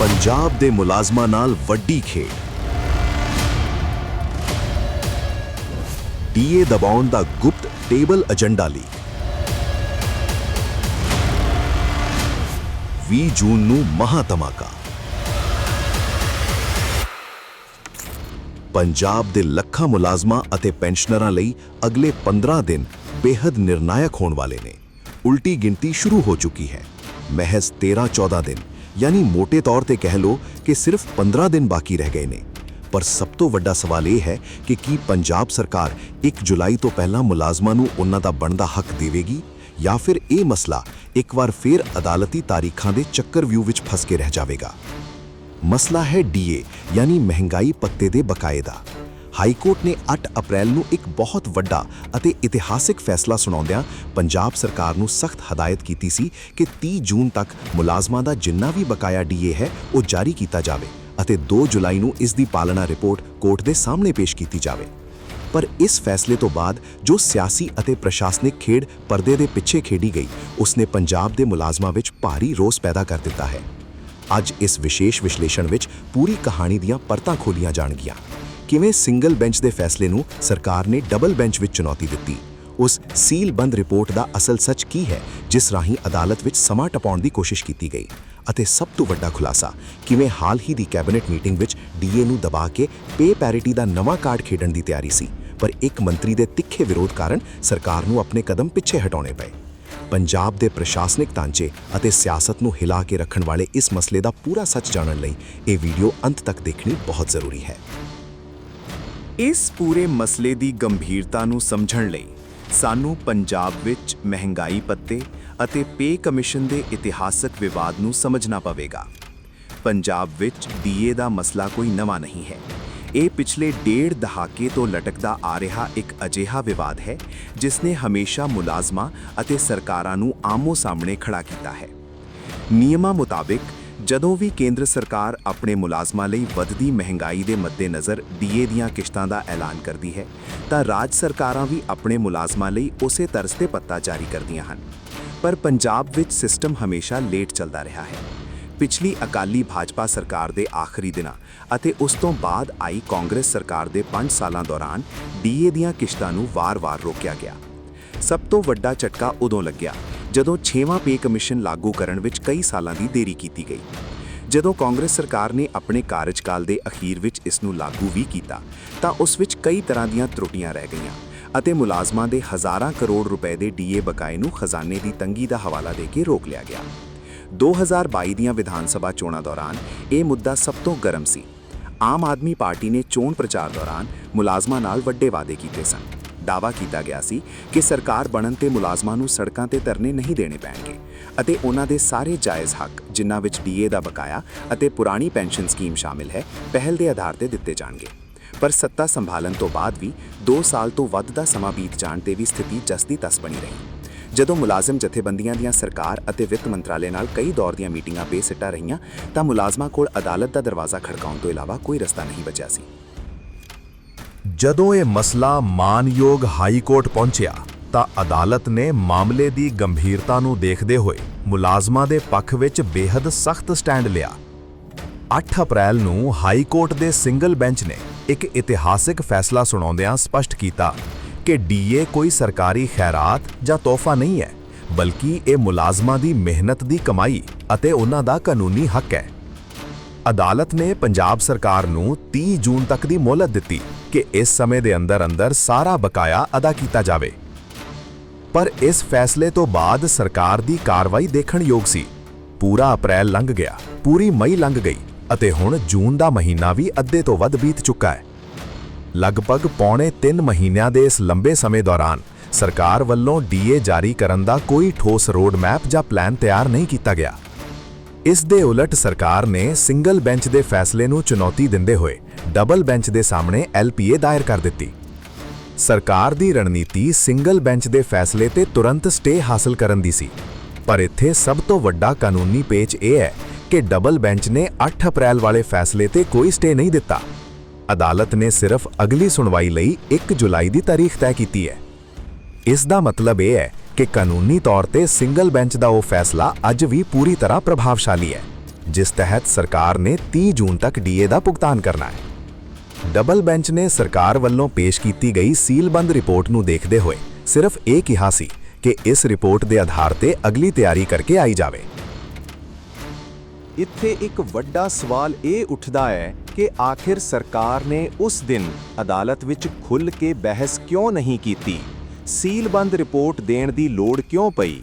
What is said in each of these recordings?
पंजाब दे मुलाजमां नाल वड्डी खेड। डीए दबाउण दा गुप्त टेबल एजेंडा लीक। 20 जून नूं महा धमाका। पंजाब दे ਲੱਖਾਂ ਮੁਲਾਜ਼ਮਾਂ ਅਤੇ ਪੈਨਸ਼ਨਰਾਂ ਲਈ ਅਗਲੇ 15 ਦਿਨ ਬੇहद निर्णायक ਹੋਣ ਵਾਲੇ ਨੇ। ਉਲਟੀ ਗਿਣਤੀ ਸ਼ੁਰੂ ਹੋ ਚੁੱਕੀ ਹੈ। महज 13-14 दिन यानी मोटे तौर ਤੇ ਕਹਿ ਲੋ ਕਿ ਸਿਰਫ 15 दिन ਬਾਕੀ ਰਹਿ ਗਏ ਨੇ। ਪਰ ਸਭ ਤੋਂ ਵੱਡਾ ਸਵਾਲ ਇਹ ਹੈ ਕਿ ਕੀ ਪੰਜਾਬ ਸਰਕਾਰ 1 ਜੁਲਾਈ ਤੋਂ ਪਹਿਲਾਂ ਮੁਲਾਜ਼ਮਾਂ ਨੂੰ ਉਹਨਾਂ ਦਾ ਬਣਦਾ ਹੱਕ ਦੇਵੇਗੀ ਜਾਂ ਫਿਰ ਇਹ ਮਸਲਾ ਇੱਕ ਵਾਰ ਫੇਰ ਅਦਾਲਤੀ ਤਾਰੀਖਾਂ ਦੇ ਚੱਕਰਵਿਊਹ ਵਿੱਚ ਫਸ ਕੇ ਰਹਿ ਜਾਵੇਗਾ। ਮਸਲਾ ਹੈ ਡੀਏ यानी ਮਹਿੰਗਾਈ ਭੱਤੇ ਦੇ ਬਕਾਏ ਦਾ। ਹਾਈ ਕੋਰਟ ਨੇ 8 ਅਪ੍ਰੈਲ ਨੂੰ ਇੱਕ ਬਹੁਤ ਵੱਡਾ ਅਤੇ ਇਤਿਹਾਸਿਕ ਫੈਸਲਾ ਸੁਣਾਉਂਦਿਆਂ ਪੰਜਾਬ ਸਰਕਾਰ ਨੂੰ ਸਖਤ ਹਦਾਇਤ ਕੀਤੀ ਸੀ ਕਿ 30 ਜੂਨ ਤੱਕ ਮੁਲਾਜ਼ਮਾਂ ਦਾ ਜਿੰਨਾ ਵੀ ਬਕਾਇਆ ਡੀਏ ਹੈ ਉਹ ਜਾਰੀ ਕੀਤਾ ਜਾਵੇ ਅਤੇ 2 ਜੁਲਾਈ ਨੂੰ ਇਸ ਦੀ ਪਾਲਣਾ ਰਿਪੋਰਟ ਕੋਰਟ ਦੇ ਸਾਹਮਣੇ ਪੇਸ਼ ਕੀਤੀ ਜਾਵੇ। ਪਰ ਇਸ ਫੈਸਲੇ ਤੋਂ ਬਾਅਦ ਜੋ ਸਿਆਸੀ ਅਤੇ ਪ੍ਰਸ਼ਾਸਨਿਕ ਖੇਡ ਪਰਦੇ ਦੇ ਪਿੱਛੇ ਖੇਡੀ ਗਈ ਉਸਨੇ ਪੰਜਾਬ ਦੇ ਮੁਲਾਜ਼ਮਾਂ ਵਿੱਚ ਭਾਰੀ ਰੋਸ ਪੈਦਾ ਕਰ ਦਿੱਤਾ ਹੈ। ਅੱਜ ਇਸ ਵਿਸ਼ੇਸ਼ ਵਿਸ਼ਲੇਸ਼ਣ ਵਿੱਚ ਪੂਰੀ ਕਹਾਣੀ ਦੀਆਂ ਪਰਤਾਂ ਖੋਲੀਆਂ ਜਾਣਗੀਆਂ। ਕਿਵੇਂ ਸਿੰਗਲ ਬੈਂਚ ਦੇ ਫੈਸਲੇ ਨੂੰ ਸਰਕਾਰ ਨੇ ਡਬਲ ਬੈਂਚ ਵਿੱਚ ਚੁਣੌਤੀ ਦਿੱਤੀ, ਉਸ ਸੀਲਬੰਦ ਰਿਪੋਰਟ ਦਾ ਅਸਲ ਸੱਚ ਕੀ ਹੈ ਜਿਸ ਰਾਹੀਂ ਅਦਾਲਤ ਵਿੱਚ ਸਮਾਂ ਟਪਾਉਣ ਦੀ ਕੋਸ਼ਿਸ਼ ਕੀਤੀ ਗਈ, ਅਤੇ ਸਭ ਤੋਂ ਵੱਡਾ ਖੁਲਾਸਾ ਕਿਵੇਂ ਹਾਲ ਹੀ ਦੀ ਕੈਬਨਿਟ ਮੀਟਿੰਗ ਵਿੱਚ ਡੀਏ ਨੂੰ ਦਬਾ ਕੇ ਪੇ ਪੈਰਿਟੀ ਦਾ ਨਵਾਂ ਕਾਰਡ ਖੇਡਣ ਦੀ ਤਿਆਰੀ ਸੀ, ਪਰ ਇੱਕ ਮੰਤਰੀ ਦੇ ਤਿੱਖੇ ਵਿਰੋਧ ਕਾਰਨ ਸਰਕਾਰ ਨੂੰ ਆਪਣੇ ਕਦਮ ਪਿੱਛੇ ਹਟਾਉਣੇ ਪਏ। ਪੰਜਾਬ ਦੇ ਪ੍ਰਸ਼ਾਸਨਿਕ ਢਾਂਚੇ ਅਤੇ ਸਿਆਸਤ ਨੂੰ ਹਿਲਾ ਕੇ ਰੱਖਣ ਵਾਲੇ ਇਸ ਮਸਲੇ ਦਾ ਪੂਰਾ ਸੱਚ ਜਾਣਨ ਲਈ ਇਹ ਵੀਡੀਓ ਅੰਤ ਤੱਕ ਦੇਖਣੀ ਬਹੁਤ ਜ਼ਰੂਰੀ ਹੈ। ਇਸ ਪੂਰੇ ਮਸਲੇ ਦੀ ਗੰਭੀਰਤਾ ਨੂੰ ਸਮਝਣ ਲਈ ਸਾਨੂੰ ਪੰਜਾਬ ਵਿੱਚ ਮਹਿੰਗਾਈ ਭੱਤੇ ਅਤੇ ਪੇ ਕਮਿਸ਼ਨ ਦੇ ਇਤਿਹਾਸਕ ਵਿਵਾਦ ਨੂੰ ਸਮਝਣਾ ਪਵੇਗਾ। ਪੰਜਾਬ ਵਿੱਚ ਡੀਏ ਦਾ ਮਸਲਾ ਕੋਈ ਨਵਾਂ ਨਹੀਂ ਹੈ। ਇਹ ਪਿਛਲੇ 1.5 ਦਹਾਕੇ ਤੋਂ ਲਟਕਦਾ ਆ ਰਿਹਾ ਇੱਕ ਅਜਿਹਾ ਵਿਵਾਦ ਹੈ ਜਿਸ ਨੇ ਹਮੇਸ਼ਾ ਮੁਲਾਜ਼ਮਾਂ ਅਤੇ ਸਰਕਾਰਾਂ ਨੂੰ ਆਮੋ ਸਾਹਮਣੇ ਖੜਾ ਕੀਤਾ ਹੈ। ਨਿਯਮਾਂ ਮੁਤਾਬਿਕ ਜਦੋਂ ਵੀ ਕੇਂਦਰ ਸਰਕਾਰ ਆਪਣੇ ਮੁਲਾਜ਼ਮਾਂ ਲਈ ਵੱਧਦੀ ਮਹਿੰਗਾਈ ਦੇ ਮੱਦੇਨਜ਼ਰ ਡੀਏ ਦੀਆਂ ਕਿਸ਼ਤਾਂ ਦਾ ਐਲਾਨ ਕਰਦੀ ਹੈ ਤਾਂ ਰਾਜ ਸਰਕਾਰਾਂ ਵੀ ਆਪਣੇ ਮੁਲਾਜ਼ਮਾਂ ਲਈ ਉਸੇ ਤਰਜ਼ ਤੇ ਭੱਤਾ ਜਾਰੀ ਕਰਦੀਆਂ ਹਨ। ਪਰ ਪੰਜਾਬ ਵਿੱਚ ਸਿਸਟਮ ਹਮੇਸ਼ਾ ਲੇਟ ਚੱਲਦਾ ਰਿਹਾ ਹੈ। ਪਿਛਲੀ ਅਕਾਲੀ ਭਾਜਪਾ ਸਰਕਾਰ ਦੇ ਆਖਰੀ ਦਿਨਾਂ ਅਤੇ ਉਸ ਤੋਂ ਬਾਅਦ ਆਈ ਕਾਂਗਰਸ ਸਰਕਾਰ ਦੇ 5 ਸਾਲਾਂ ਦੌਰਾਨ ਡੀਏ ਦੀਆਂ ਕਿਸ਼ਤਾਂ ਨੂੰ ਵਾਰ-ਵਾਰ ਰੋਕਿਆ ਗਿਆ। ਸਭ ਤੋਂ ਵੱਡਾ ਝਟਕਾ ਉਦੋਂ ਲੱਗਿਆ ਜਦੋਂ 6ਵਾਂ ਪੇ ਕਮਿਸ਼ਨ ਲਾਗੂ ਕਰਨ ਵਿੱਚ ਕਈ ਸਾਲਾਂ ਦੀ ਦੇਰੀ ਕੀਤੀ ਗਈ। ਜਦੋਂ ਕਾਂਗਰਸ ਸਰਕਾਰ ਨੇ ਆਪਣੇ ਕਾਰਜਕਾਲ ਦੇ ਅਖੀਰ ਵਿੱਚ ਇਸ ਨੂੰ ਲਾਗੂ ਵੀ ਕੀਤਾ ਤਾਂ ਉਸ ਵਿੱਚ ਕਈ ਤਰ੍ਹਾਂ ਦੀਆਂ ਤਰੁੱਟੀਆਂ ਰਹਿ ਗਈਆਂ ਅਤੇ ਮੁਲਾਜ਼ਮਾਂ ਦੇ ਹਜ਼ਾਰਾਂ ਕਰੋੜ ਰੁਪਏ ਦੇ ਡੀਏ ਬਕਾਏ ਨੂੰ ਖਜ਼ਾਨੇ ਦੀ ਤੰਗੀ ਦਾ ਹਵਾਲਾ ਦੇ ਕੇ ਰੋਕ ਲਿਆ ਗਿਆ। 2022 ਦੀਆਂ ਵਿਧਾਨ ਸਭਾ ਚੋਣਾਂ ਦੌਰਾਨ ਇਹ ਮੁੱਦਾ ਸਭ ਤੋਂ ਗਰਮ ਸੀ। ਆਮ ਆਦਮੀ ਪਾਰਟੀ ਨੇ ਚੋਣ ਪ੍ਰਚਾਰ ਦੌਰਾਨ ਮੁਲਾਜ਼ਮਾਂ ਨਾਲ ਵੱਡੇ ਵਾਅਦੇ ਕੀਤੇ ਸਨ। ਦਾਅਵਾ ਕੀਤਾ ਗਿਆ ਸੀ ਕਿ ਸਰਕਾਰ ਬਣਨ ਤੇ ਮੁਲਾਜ਼ਮਾਂ ਨੂੰ ਸੜਕਾਂ ਤੇ ਧਰਨੇ ਨਹੀਂ ਦੇਣੇ ਪੈਣਗੇ ਅਤੇ ਉਹਨਾਂ ਦੇ ਸਾਰੇ ਜਾਇਜ਼ ਹੱਕ ਜਿਨ੍ਹਾਂ ਵਿੱਚ ਡੀਏ ਦਾ ਬਕਾਇਆ ਅਤੇ ਪੁਰਾਣੀ ਪੈਨਸ਼ਨ ਸਕੀਮ ਸ਼ਾਮਿਲ ਹੈ ਪਹਿਲ ਦੇ ਆਧਾਰ ਤੇ ਦਿੱਤੇ ਜਾਣਗੇ। ਪਰ ਸੱਤਾ ਸੰਭਾਲਣ ਤੋਂ ਬਾਅਦ ਵੀ 2 ਸਾਲ ਤੋਂ ਵੱਧ ਦਾ ਸਮਾਂ ਬੀਤ ਜਾਣ ਤੇ ਵੀ ਸਥਿਤੀ ਜਸ ਦੀ ਤਸ ਬਣੀ ਰਹੀ। ਜਦੋਂ ਮੁਲਾਜ਼ਮ ਜਥੇਬੰਦੀਆਂ ਦੀਆਂ ਸਰਕਾਰ ਅਤੇ ਵਿੱਤ ਮੰਤਰਾਲੇ ਨਾਲ ਕਈ ਦੌਰ ਦੀਆਂ ਮੀਟਿੰਗਾਂ ਬੇਸਿੱਟਾ ਰਹੀਆਂ ਤਾਂ ਮੁਲਾਜ਼ਮਾਂ ਕੋਲ ਅਦਾਲਤ ਦਾ ਦਰਵਾਜ਼ਾ ਖੜਕਾਉਣ ਤੋਂ ਇਲਾਵਾ ਕੋਈ ਰਸਤਾ ਨਹੀਂ ਬਚਿਆ ਸੀ। ਜਦੋਂ ਇਹ ਮਸਲਾ ਮਾਨਯੋਗ ਹਾਈ ਕੋਰਟ ਪਹੁੰਚਿਆ ਤਾਂ ਅਦਾਲਤ ਨੇ ਮਾਮਲੇ ਦੀ ਗੰਭੀਰਤਾ ਨੂੰ ਦੇਖਦੇ ਹੋਏ ਮੁਲਾਜ਼ਮਾਂ ਦੇ ਪੱਖ ਵਿੱਚ ਬੇहद ਸਖਤ ਸਟੈਂਡ ਲਿਆ। 8 ਅਪ੍ਰੈਲ ਨੂੰ ਹਾਈ ਕੋਰਟ ਦੇ ਸਿੰਗਲ ਬੈਂਚ ਨੇ ਇੱਕ ਇਤਿਹਾਸਿਕ ਫੈਸਲਾ ਸੁਣਾਉਂਦਿਆਂ ਸਪਸ਼ਟ ਕੀਤਾ ਕਿ ਡੀਏ ਕੋਈ ਸਰਕਾਰੀ ਖੈਰਾਤ ਜਾਂ ਤੋਹਫਾ ਨਹੀਂ ਹੈ, ਬਲਕਿ ਇਹ ਮੁਲਾਜ਼ਮਾਂ ਦੀ ਮਿਹਨਤ ਦੀ ਕਮਾਈ ਅਤੇ ਉਹਨਾਂ ਦਾ ਕਾਨੂੰਨੀ ਹੱਕ ਹੈ। ਅਦਾਲਤ ਨੇ ਪੰਜਾਬ ਸਰਕਾਰ ਨੂੰ 30 ਜੂਨ ਤੱਕ ਦੀ ਮੋਹਲਤ ਦਿੱਤੀ ਕਿ ਇਸ ਸਮੇਂ ਦੇ ਅੰਦਰ ਸਾਰਾ ਬਕਾਇਆ ਅਦਾ ਕੀਤਾ ਜਾਵੇ। ਪਰ ਇਸ ਫੈਸਲੇ ਤੋਂ ਬਾਅਦ ਸਰਕਾਰ ਦੀ ਕਾਰਵਾਈ ਦੇਖਣਯੋਗ ਸੀ। ਪੂਰਾ ਅਪ੍ਰੈਲ ਲੰਘ ਗਿਆ, ਪੂਰੀ ਮਈ ਲੰਘ ਗਈ ਅਤੇ ਹੁਣ ਜੂਨ ਦਾ ਮਹੀਨਾ ਵੀ ਅੱਧੇ ਤੋਂ ਵੱਧ ਬੀਤ ਚੁੱਕਾ ਹੈ। ਲਗਭਗ ਪੌਣੇ 3 ਮਹੀਨਿਆਂ ਦੇ ਇਸ ਲੰਬੇ ਸਮੇਂ ਦੌਰਾਨ ਸਰਕਾਰ ਵੱਲੋਂ ਡੀਏ ਜਾਰੀ ਕਰਨ ਦਾ ਕੋਈ ਠੋਸ ਰੋਡ ਮੈਪ ਜਾਂ ਪਲਾਨ ਤਿਆਰ ਨਹੀਂ ਕੀਤਾ ਗਿਆ। ਇਸ ਦੇ ਉਲਟ ਸਰਕਾਰ ਨੇ ਸਿੰਗਲ ਬੈਂਚ ਦੇ ਫੈਸਲੇ ਨੂੰ ਚੁਣੌਤੀ ਦਿੰਦੇ ਹੋਏ ਡਬਲ ਬੈਂਚ ਦੇ ਸਾਹਮਣੇ ਐਲਪੀਏ ਦਾਇਰ ਕਰ ਦਿੱਤੀ। ਸਰਕਾਰ ਦੀ ਰਣਨੀਤੀ ਸਿੰਗਲ ਬੈਂਚ ਦੇ ਫੈਸਲੇ ਤੇ ਤੁਰੰਤ ਸਟੇ ਹਾਸਲ ਕਰਨ ਦੀ ਸੀ, ਪਰ ਇੱਥੇ ਸਭ ਤੋਂ ਵੱਡਾ ਕਾਨੂੰਨੀ ਪੇਚ ਇਹ ਹੈ ਕਿ ਡਬਲ ਬੈਂਚ ਨੇ 8 ਅਪ੍ਰੈਲ ਵਾਲੇ ਫੈਸਲੇ ਤੇ ਕੋਈ ਸਟੇ ਨਹੀਂ ਦਿੱਤਾ। ਅਦਾਲਤ ਨੇ ਸਿਰਫ ਅਗਲੀ ਸੁਣਵਾਈ ਲਈ 1 ਜੁਲਾਈ ਦੀ ਤਾਰੀਖ ਤੈਅ ਕੀਤੀ ਹੈ। ਇਸ ਦਾ ਮਤਲਬ ਇਹ ਹੈ ਕਿ ਕਾਨੂੰਨੀ ਤੌਰ ਤੇ ਸਿੰਗਲ ਬੈਂਚ ਦਾ ਉਹ ਫੈਸਲਾ ਅੱਜ ਵੀ ਪੂਰੀ ਤਰ੍ਹਾਂ ਪ੍ਰਭਾਵਸ਼ਾਲੀ ਹੈ। ਜਿਸ ਤਹਿਤ ਸਰਕਾਰ ਨੇ 30 ਜੂਨ ਤੱਕ ਡੀਏ ਦਾ ਭੁਗਤਾਨ ਕਰਨਾ ਹੈ। ਡਬਲ ਬੈਂਚ ਨੇ ਸਰਕਾਰ ਵੱਲੋਂ ਪੇਸ਼ ਕੀਤੀ ਗਈ ਸੀਲਬੰਦ ਰਿਪੋਰਟ ਨੂੰ ਦੇਖਦੇ ਹੋਏ ਸਿਰਫ ਇਹ ਕਿਹਾ ਸੀ ਕਿ ਇਸ ਰਿਪੋਰਟ ਦੇ ਆਧਾਰ ਤੇ ਅਗਲੀ ਤਿਆਰੀ ਕਰਕੇ ਆਈ ਜਾਵੇ। ਇੱਥੇ ਇੱਕ ਵੱਡਾ ਸਵਾਲ ਇਹ ਉੱਠਦਾ ਹੈ ਕਿ ਆਖਿਰ ਸਰਕਾਰ ਨੇ ਉਸ ਦਿਨ ਅਦਾਲਤ ਵਿੱਚ ਖੁੱਲ੍ਹ ਕੇ ਬਹਿਸ ਕਿਉਂ ਨਹੀਂ ਕੀਤੀ? ਸੀਲਬੰਦ ਰਿਪੋਰਟ ਦੇਣ ਦੀ ਲੋੜ ਕਿਉਂ ਪਈ?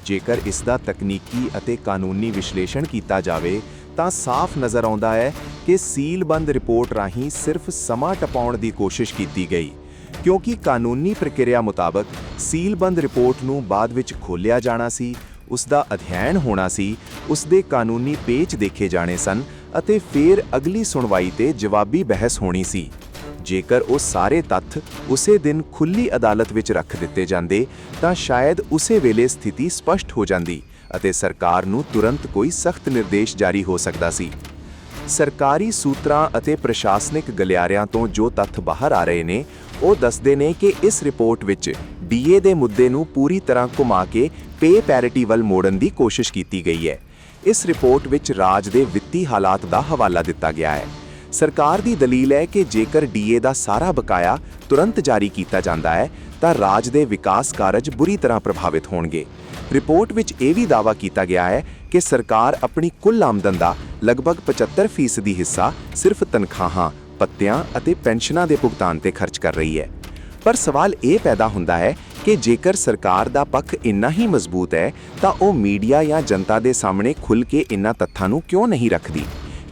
ਜੇਕਰ ਇਸ ਦਾ ਤਕਨੀਕੀ ਅਤੇ ਕਾਨੂੰਨੀ ਵਿਸ਼ਲੇਸ਼ਣ ਕੀਤਾ ਜਾਵੇ ਤਾਂ ਸਾਫ਼ ਨਜ਼ਰ ਆਉਂਦਾ ਹੈ ਕਿ ਸੀਲਬੰਦ ਰਿਪੋਰਟ ਰਾਹੀਂ ਸਿਰਫ ਸਮਾਂ ਟਪਾਉਣ ਦੀ ਕੋਸ਼ਿਸ਼ ਕੀਤੀ ਗਈ, ਕਿਉਂਕਿ ਕਾਨੂੰਨੀ ਪ੍ਰਕਿਰਿਆ ਮੁਤਾਬਕ ਸੀਲਬੰਦ ਰਿਪੋਰਟ ਨੂੰ ਬਾਅਦ ਵਿੱਚ ਖੋਲ੍ਹਿਆ ਜਾਣਾ ਸੀ, ਉਸ ਦਾ ਅਧਿਐਨ ਹੋਣਾ ਸੀ, ਉਸ ਦੇ ਕਾਨੂੰਨੀ ਪੇਚ ਦੇਖੇ ਜਾਣੇ ਸਨ ਅਤੇ ਫਿਰ ਅਗਲੀ ਸੁਣਵਾਈ ਤੇ ਜਵਾਬੀ ਬਹਿਸ ਹੋਣੀ ਸੀ। ਜੇਕਰ ਉਹ ਸਾਰੇ ਤੱਥ ਉਸੇ ਦਿਨ ਖੁੱਲ੍ਹੀ ਅਦਾਲਤ ਵਿੱਚ ਰੱਖ ਦਿੱਤੇ ਜਾਂਦੇ ਤਾਂ ਸ਼ਾਇਦ ਉਸੇ ਵੇਲੇ ਸਥਿਤੀ ਸਪਸ਼ਟ ਹੋ ਜਾਂਦੀ ਅਤੇ ਸਰਕਾਰ ਨੂੰ ਤੁਰੰਤ ਕੋਈ ਸਖਤ ਨਿਰਦੇਸ਼ ਜਾਰੀ ਹੋ ਸਕਦਾ ਸੀ। ਸਰਕਾਰੀ ਸੂਤਰਾਂ ਅਤੇ ਪ੍ਰਸ਼ਾਸਨਿਕ ਗਲਿਆਰਿਆਂ ਤੋਂ ਜੋ ਤੱਥ ਬਾਹਰ ਆ ਰਹੇ ਨੇ ਉਹ ਦੱਸਦੇ ਨੇ ਕਿ ਇਸ ਰਿਪੋਰਟ ਵਿੱਚ ਡੀਏ ਦੇ ਮੁੱਦੇ ਨੂੰ ਪੂਰੀ ਤਰ੍ਹਾਂ ਘੁਮਾ ਕੇ ਪੇ ਪੈਰਿਟੀ ਵੱਲ ਮੋੜਨ ਦੀ ਕੋਸ਼ਿਸ਼ ਕੀਤੀ ਗਈ ਹੈ। ਇਸ ਰਿਪੋਰਟ ਵਿੱਚ ਰਾਜ ਦੇ ਵਿੱਤੀ ਹਾਲਾਤ ਦਾ ਹਵਾਲਾ ਦਿੱਤਾ ਗਿਆ ਹੈ। ਸਰਕਾਰ ਦੀ ਦਲੀਲ ਹੈ ਕਿ ਜੇਕਰ ਡੀਏ ਦਾ ਸਾਰਾ ਬਕਾਇਆ ਤੁਰੰਤ ਜਾਰੀ ਕੀਤਾ ਜਾਂਦਾ ਹੈ ਤਾਂ ਰਾਜ ਦੇ ਵਿਕਾਸ ਕਾਰਜ ਬੁਰੀ ਤਰ੍ਹਾਂ ਪ੍ਰਭਾਵਿਤ ਹੋਣਗੇ। ਰਿਪੋਰਟ ਵਿੱਚ ਇਹ ਵੀ ਦਾਅਵਾ ਕੀਤਾ ਗਿਆ ਹੈ ਕਿ ਸਰਕਾਰ ਆਪਣੀ ਕੁੱਲ ਆਮਦਨ ਦਾ ਲਗਭਗ 75% ਹਿੱਸਾ ਸਿਰਫ ਤਨਖਾਹਾਂ, ਭੱਤਿਆਂ ਅਤੇ ਪੈਨਸ਼ਨਾਂ ਦੇ ਭੁਗਤਾਨ ਤੇ ਖਰਚ ਕਰ ਰਹੀ ਹੈ। ਪਰ ਸਵਾਲ ਇਹ ਪੈਦਾ ਹੁੰਦਾ ਹੈ ਕਿ ਜੇਕਰ ਸਰਕਾਰ ਦਾ ਪੱਖ ਇੰਨਾ ਹੀ ਮਜ਼ਬੂਤ ਹੈ ਤਾਂ ਉਹ ਮੀਡੀਆ ਜਾਂ ਜਨਤਾ ਦੇ ਸਾਹਮਣੇ ਖੁੱਲ੍ਹ ਕੇ ਇਨ੍ਹਾਂ ਤੱਥਾਂ ਨੂੰ ਕਿਉਂ ਨਹੀਂ ਰੱਖਦੀ?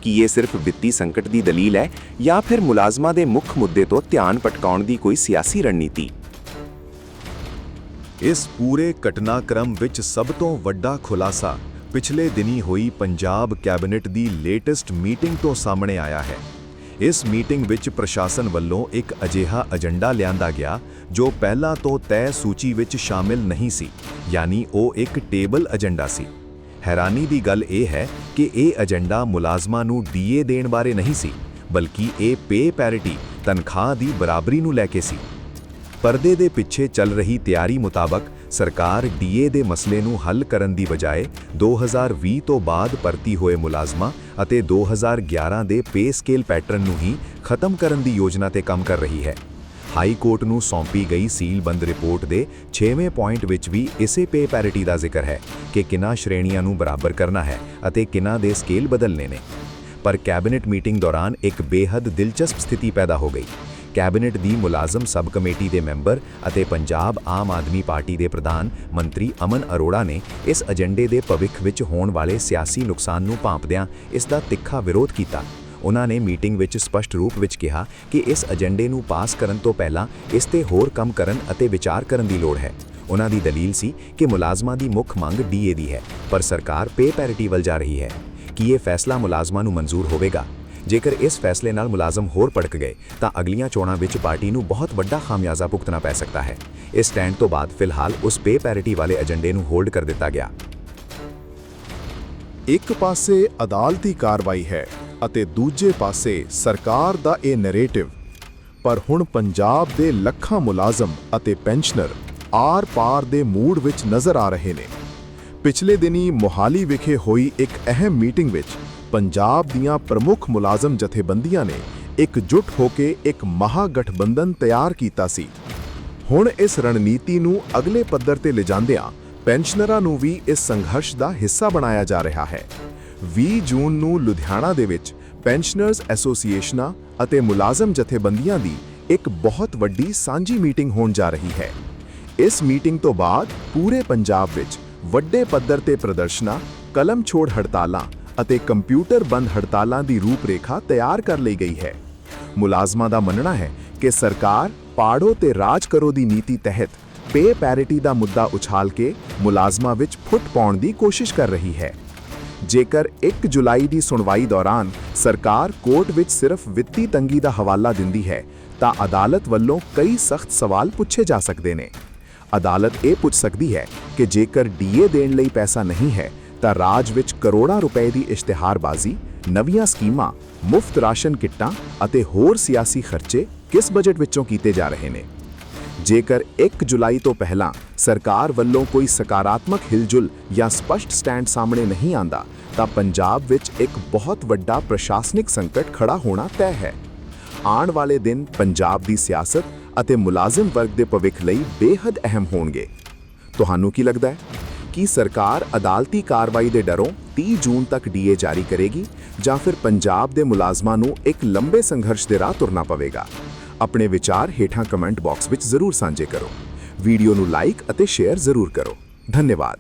ਕੀ ਇਹ ਸਿਰਫ ਵਿੱਤੀ ਸੰਕਟ ਦੀ ਦਲੀਲ ਹੈ ਜਾਂ ਫਿਰ ਮੁਲਾਜ਼ਮਾਂ ਦੇ ਮੁੱਖ ਮੁੱਦੇ ਤੋਂ ਧਿਆਨ ਭਟਕਾਉਣ ਦੀ ਕੋਈ ਸਿਆਸੀ ਰਣਨੀਤੀ? ਇਸ ਪੂਰੇ ਘਟਨਾਕ੍ਰਮ ਵਿੱਚ ਸਭ ਤੋਂ ਵੱਡਾ ਖੁਲਾਸਾ ਪਿਛਲੇ ਦਿਨੀ ਹੋਈ ਪੰਜਾਬ ਕੈਬਨਿਟ ਦੀ ਲੇਟੈਸਟ ਮੀਟਿੰਗ ਤੋਂ ਸਾਹਮਣੇ ਆਇਆ ਹੈ। ਇਸ ਮੀਟਿੰਗ ਵਿੱਚ ਪ੍ਰਸ਼ਾਸਨ ਵੱਲੋਂ ਇੱਕ ਅਜਿਹਾ ਏਜੰਡਾ ਲਿਆਂਦਾ ਗਿਆ ਜੋ ਪਹਿਲਾਂ ਤੋਂ ਤੈਅ ਸੂਚੀ ਵਿੱਚ ਸ਼ਾਮਿਲ ਨਹੀਂ ਸੀ, ਯਾਨੀ ਉਹ ਇੱਕ ਟੇਬਲ ਏਜੰਡਾ ਸੀ। ਹੈਰਾਨੀ ਦੀ ਗੱਲ ਇਹ ਹੈ ਕਿ ਇਹ ਏਜੰਡਾ ਮੁਲਾਜ਼ਮਾਂ ਨੂੰ ਡੀਏ ਦੇਣ ਬਾਰੇ ਨਹੀਂ ਸੀ, ਬਲਕਿ ਇਹ ਪੇ ਪੈਰਿਟੀ, ਤਨਖਾਹ ਦੀ ਬਰਾਬਰੀ ਨੂੰ ਲੈ ਕੇ ਸੀ। ਪਰਦੇ ਦੇ ਪਿੱਛੇ ਚੱਲ ਰਹੀ ਤਿਆਰੀ ਮੁਤਾਬਕ ਸਰਕਾਰ ਡੀਏ ਦੇ ਮਸਲੇ ਨੂੰ ਹੱਲ ਕਰਨ ਦੀ ਬਜਾਏ 2020 ਤੋਂ ਬਾਅਦ ਭਰਤੀ ਹੋਏ ਮੁਲਾਜ਼ਮਾਂ ਅਤੇ 2011 ਦੇ ਪੇ ਸਕੇਲ ਪੈਟਰਨ ਨੂੰ ਹੀ ਖਤਮ ਕਰਨ ਦੀ ਯੋਜਨਾ ਤੇ ਕੰਮ ਕਰ ਰਹੀ ਹੈ। ਹਾਈ ਕੋਰਟ ਨੂੰ ਸੌਂਪੀ ਗਈ ਸੀਲਬੰਦ ਰਿਪੋਰਟ ਦੇ 6ਵੇਂ ਪੁਆਇੰਟ ਵਿੱਚ ਵੀ ਇਸੇ ਪੇ ਪੈਰਿਟੀ ਦਾ ਜ਼ਿਕਰ ਹੈ ਕਿ ਕਿਹਨਾਂ ਸ਼੍ਰੇਣੀਆਂ ਨੂੰ ਬਰਾਬਰ ਕਰਨਾ ਹੈ ਅਤੇ ਕਿਹਨਾਂ ਦੇ ਸਕੇਲ ਬਦਲਨੇ ਨੇ। ਪਰ ਕੈਬਨਿਟ ਮੀਟਿੰਗ ਦੌਰਾਨ ਇੱਕ ਬੇਹੱਦ ਦਿਲਚਸਪ ਸਥਿਤੀ ਪੈਦਾ ਹੋ ਗਈ। ਕੈਬਨਿਟ ਦੀ ਮੁਲਾਜ਼ਮ ਸਬ ਕਮੇਟੀ ਦੇ ਮੈਂਬਰ ਅਤੇ ਪੰਜਾਬ ਆਮ ਆਦਮੀ ਪਾਰਟੀ ਦੇ ਪ੍ਰਧਾਨ ਮੰਤਰੀ ਅਮਨ ਅਰੋੜਾ ਨੇ ਇਸ ਏਜੰਡੇ ਦੇ ਭਵਿੱਖ ਵਿੱਚ ਹੋਣ ਵਾਲੇ ਸਿਆਸੀ ਨੁਕਸਾਨ ਨੂੰ ਭਾਂਪਦਿਆਂ ਇਸ ਦਾ ਤਿੱਖਾ ਵਿਰੋਧ ਕੀਤਾ। ਉਹਨਾਂ ਨੇ ਮੀਟਿੰਗ ਵਿੱਚ ਸਪਸ਼ਟ ਰੂਪ ਵਿੱਚ ਕਿਹਾ ਕਿ ਇਸ ਏਜੰਡੇ ਨੂੰ ਪਾਸ ਕਰਨ ਤੋਂ ਪਹਿਲਾਂ ਇਸ ਤੇ ਹੋਰ ਕੰਮ ਕਰਨ ਅਤੇ ਵਿਚਾਰ ਕਰਨ ਦੀ ਲੋੜ ਹੈ। ਉਹਨਾਂ ਦੀ ਦਲੀਲ ਸੀ ਕਿ ਮੁਲਾਜ਼ਮਾਂ ਦੀ ਮੁੱਖ ਮੰਗ ਡੀਏ ਦੀ ਹੈ, ਪਰ ਸਰਕਾਰ ਪੇ ਪੈਰਿਟੀ ਵੱਲ ਜਾ ਰਹੀ ਹੈ। ਕੀ ਇਹ ਫੈਸਲਾ ਮੁਲਾਜ਼ਮਾਂ ਨੂੰ ਮਨਜ਼ੂਰ ਹੋਵੇਗਾ? ਜੇਕਰ ਇਸ ਫੈਸਲੇ ਨਾਲ ਮੁਲਾਜ਼ਮ ਹੋਰ ਭੜਕ ਗਏ ਤਾਂ ਅਗਲੀਆਂ ਚੋਣਾਂ ਵਿੱਚ ਪਾਰਟੀ ਨੂੰ ਬਹੁਤ ਵੱਡਾ ਖਾਮਿਆਜ਼ਾ ਭੁਗਤਣਾ ਪੈ ਸਕਦਾ ਹੈ। ਇਸ ਸਟੈਂਡ ਤੋਂ ਬਾਅਦ ਫਿਲਹਾਲ ਉਸ ਪੇ ਪੈਰਿਟੀ ਵਾਲੇ ਏਜੰਡੇ ਨੂੰ ਹੋਲਡ ਕਰ ਦਿੱਤਾ ਗਿਆ। ਇੱਕ ਪਾਸੇ ਅਦਾਲਤੀ ਕਾਰਵਾਈ ਹੈ ਅਤੇ ਦੂਜੇ ਪਾਸੇ ਸਰਕਾਰ ਦਾ ਇਹ ਨੈਰੇਟਿਵ। ਪਰ ਹੁਣ ਪੰਜਾਬ ਦੇ ਲੱਖਾਂ ਮੁਲਾਜ਼ਮ ਅਤੇ ਪੈਨਸ਼ਨਰ ਆਰ-ਪਾਰ ਦੇ ਮੂਡ ਵਿੱਚ ਨਜ਼ਰ ਆ ਰਹੇ ਨੇ। ਪਿਛਲੇ ਦਿਨੀ ਮੋਹਾਲੀ ਵਿਖੇ ਹੋਈ ਇੱਕ ਅਹਿਮ ਮੀਟਿੰਗ ਵਿੱਚ ਪੰਜਾਬ ਦੀਆਂ ਪ੍ਰਮੁੱਖ ਮੁਲਾਜ਼ਮ ਜਥੇਬੰਦੀਆਂ ਨੇ ਇਕਜੁੱਟ ਹੋ ਕੇ ਇੱਕ ਮਹਾਗਠਬੰਧਨ ਤਿਆਰ ਕੀਤਾ ਸੀ। ਹੁਣ ਇਸ ਰਣਨੀਤੀ ਨੂੰ ਅਗਲੇ ਪੱਧਰ ਤੇ ਲਿਜਾਂਦਿਆਂ ਪੈਨਸ਼ਨਰਾਂ ਨੂੰ ਵੀ ਇਸ ਸੰਘਰਸ਼ ਦਾ ਹਿੱਸਾ ਬਣਾਇਆ ਜਾ ਰਿਹਾ ਹੈ। 20 ਜੂਨ ਨੂੰ ਲੁਧਿਆਣਾ ਦੇ ਵਿੱਚ ਪੈਨਸ਼ਨਰਜ਼ ਐਸੋਸੀਏਸ਼ਨਾਂ ਅਤੇ ਮੁਲਾਜ਼ਮ ਜਥੇਬੰਦੀਆਂ ਦੀ ਇੱਕ ਬਹੁਤ ਵੱਡੀ ਸਾਂਝੀ ਮੀਟਿੰਗ ਹੋਣ ਜਾ ਰਹੀ ਹੈ। ਇਸ ਮੀਟਿੰਗ ਤੋਂ ਬਾਅਦ ਪੂਰੇ ਪੰਜਾਬ ਵਿੱਚ ਵੱਡੇ ਪੱਧਰ ਤੇ ਪ੍ਰਦਰਸ਼ਨਾਂ, ਕਲਮ ਛੋੜ ਹੜਤਾਲਾਂ ਅਤੇ ਕੰਪਿਊਟਰ ਬੰਦ ਹੜਤਾਲਾਂ ਦੀ ਰੂਪਰੇਖਾ ਤਿਆਰ ਕਰ ਲਈ ਗਈ ਹੈ। ਮੁਲਾਜ਼ਮਾਂ ਦਾ ਮੰਨਣਾ ਹੈ ਕਿ ਸਰਕਾਰ ਪਾੜੋ ਤੇ ਰਾਜ ਕਰੋ ਦੀ ਨੀਤੀ ਤਹਿਤ ਪੇ ਪੈਰਿਟੀ ਦਾ ਮੁੱਦਾ ਉਛਾਲ ਕੇ ਮੁਲਾਜ਼ਮਾਂ ਵਿੱਚ ਫੁੱਟ ਪਾਉਣ ਦੀ ਕੋਸ਼ਿਸ਼ ਕਰ ਰਹੀ ਹੈ। ਜੇਕਰ 1 ਜੁਲਾਈ ਦੀ ਸੁਣਵਾਈ ਦੌਰਾਨ ਸਰਕਾਰ ਕੋਰਟ ਵਿੱਚ ਸਿਰਫ ਵਿੱਤੀ ਤੰਗੀ ਦਾ ਹਵਾਲਾ ਦਿੰਦੀ ਹੈ ਤਾਂ ਅਦਾਲਤ ਵੱਲੋਂ ਕਈ ਸਖਤ ਸਵਾਲ ਪੁੱਛੇ ਜਾ ਸਕਦੇ ਨੇ। ਅਦਾਲਤ ਇਹ ਪੁੱਛ ਸਕਦੀ ਹੈ ਕਿ ਜੇਕਰ ਡੀਏ ਦੇਣ ਲਈ ਪੈਸਾ ਨਹੀਂ ਹੈ ਤਾਂ ਰਾਜ ਵਿੱਚ ਕਰੋੜਾਂ ਰੁਪਏ ਦੀ ਇਸ਼ਤਿਹਾਰਬਾਜ਼ੀ, ਨਵੀਆਂ ਸਕੀਮਾਂ, ਮੁਫਤ ਰਾਸ਼ਨ ਕਿੱਟਾਂ ਅਤੇ ਹੋਰ ਸਿਆਸੀ ਖਰਚੇ ਕਿਸ ਬਜਟ ਵਿੱਚੋਂ ਕੀਤੇ ਜਾ ਰਹੇ ਨੇ। ਜੇਕਰ 1 ਜੁਲਾਈ ਤੋਂ ਪਹਿਲਾਂ ਸਰਕਾਰ ਵੱਲੋਂ ਕੋਈ ਸਕਾਰਾਤਮਕ ਹਿਲਜੁਲ ਜਾਂ ਸਪਸ਼ਟ ਸਟੈਂਡ ਸਾਹਮਣੇ ਨਹੀਂ ਆਂਦਾ ਤਾਂ ਪੰਜਾਬ ਵਿੱਚ ਇੱਕ ਬਹੁਤ ਵੱਡਾ ਪ੍ਰਸ਼ਾਸਨਿਕ ਸੰਕਟ ਖੜਾ ਹੋਣਾ ਤੈਅ ਹੈ। ਆਉਣ ਵਾਲੇ ਦਿਨ ਪੰਜਾਬ ਦੀ ਸਿਆਸਤ ਅਤੇ ਮੁਲਾਜ਼ਮ ਵਰਗ ਦੇ ਭਵਿੱਖ ਲਈ ਬੇਹੱਦ ਅਹਿਮ ਹੋਣਗੇ। ਤੁਹਾਨੂੰ ਕੀ ਲੱਗਦਾ ਹੈ ਕਿ ਸਰਕਾਰ ਅਦਾਲਤੀ ਕਾਰਵਾਈ ਦੇ ਡਰੋਂ 30 ਜੂਨ ਤੱਕ ਡੀਏ ਜਾਰੀ ਕਰੇਗੀ ਜਾਂ ਫਿਰ ਪੰਜਾਬ ਦੇ ਮੁਲਾਜ਼ਮਾਂ ਨੂੰ ਇੱਕ ਲੰਬੇ ਸੰਘਰਸ਼ ਦੇ ਰਾਹ ਤੁਰਨਾ ਪਵੇਗਾ? ਆਪਣੇ ਵਿਚਾਰ ਹੇਠਾਂ ਕਮੈਂਟ ਬਾਕਸ ਵਿੱਚ ਜ਼ਰੂਰ ਸਾਂਝੇ ਕਰੋ। ਵੀਡੀਓ ਨੂੰ ਲਾਈਕ ਅਤੇ ਸ਼ੇਅਰ ਜ਼ਰੂਰ ਕਰੋ। ਧੰਨਵਾਦ।